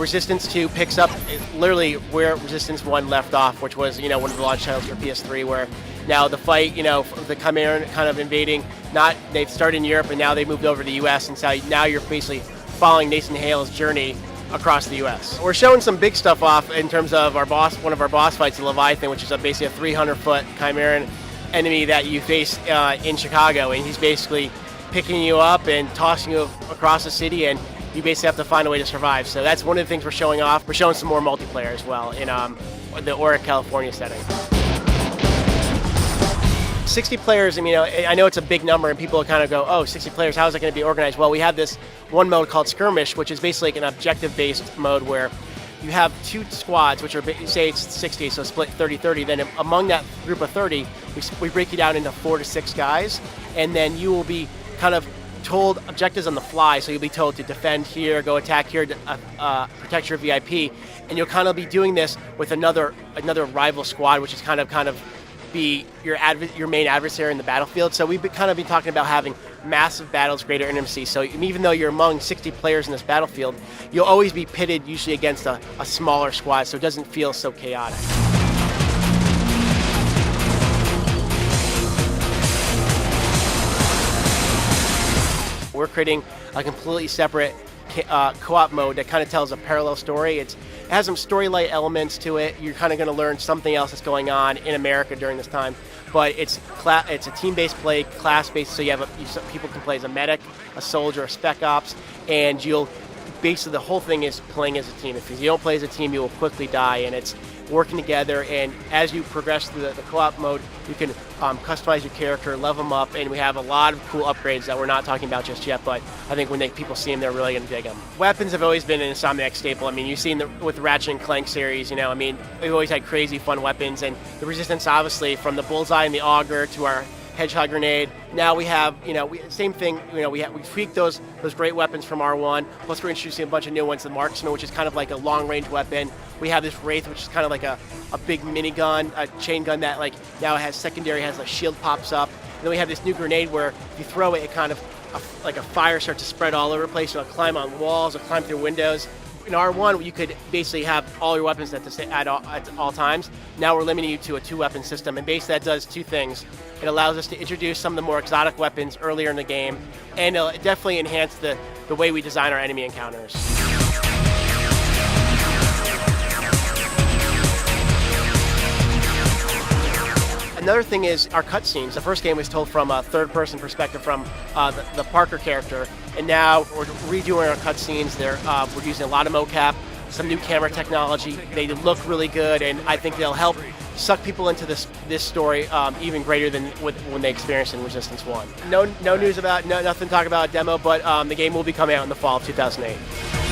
Resistance 2 picks up literally where Resistance 1 left off, which was, one of the launch titles for PS3, where now the fight, the Chimera kind of invading, they've started in Europe and now they moved over to the US, and so now you're basically following Nathan Hale's journey across the US. We're showing some big stuff off in terms of one of our boss fights, the Leviathan, which is basically a 300-foot Chimeran enemy that you face in Chicago, and he's basically picking you up and tossing you across the city, and you basically have to find a way to survive. So that's one of the things we're showing off. We're showing some more multiplayer as well in the Oric, California setting. 60 players, I know it's a big number and people kind of go, oh, 60 players, how is it going to be organized? Well, we have this one mode called Skirmish, which is basically like an objective-based mode where you have 2 squads, which are, say it's 60, so split 30-30. Then among that group of 30, we break you down into 4 to 6 guys, and then you will be kind of told objectives on the fly. So you'll be told to defend here, go attack here, protect your VIP, and you'll kind of be doing this with another rival squad, which is kind of be your main adversary in the battlefield. So we've been talking about having massive battles, greater intimacy. So even though you're among 60 players in this battlefield, you'll always be pitted usually against a smaller squad, so it doesn't feel so chaotic. We're creating a completely separate co-op mode that kind of tells a parallel story. It has some story-light elements to it. You're kind of going to learn something else that's going on in America during this time. But it's a team-based play, class-based, so people can play as a medic, a soldier, a spec ops, and basically the whole thing is playing as a team. If you don't play as a team, you will quickly die, and it's working together. And as you progress through the co-op mode, you can customize your character, level them up, and we have a lot of cool upgrades that we're not talking about just yet, but I think when people see them, they're really going to dig them. Weapons have always been an Insomniac staple. You've seen with the Ratchet and Clank series, we've always had crazy fun weapons, and the Resistance, obviously, from the Bullseye and the Auger to our Hedgehog Grenade. Now we have, same thing, we tweaked those great weapons from R1, plus we're introducing a bunch of new ones, the Marksman, which is kind of like a long-range weapon. We have this Wraith, which is kind of like a big minigun, a chain gun that now has secondary, has a shield pops up. And then we have this new grenade where if you throw it, it kind of, like a fire starts to spread all over the place. It'll climb on walls, it'll climb through windows. In R1, you could basically have all your weapons at all times. Now we're limiting you to a 2-weapon system, and basically that does 2 things. It allows us to introduce some of the more exotic weapons earlier in the game, and it'll definitely enhance the way we design our enemy encounters. Another thing is our cutscenes. The first game was told from a third-person perspective from the Parker character, and now we're redoing our cutscenes. We're using a lot of mocap, some new camera technology. They look really good, and I think they'll help suck people into this story even greater than when they experienced in Resistance 1. No news nothing to talk about a demo, but the game will be coming out in the fall of 2008.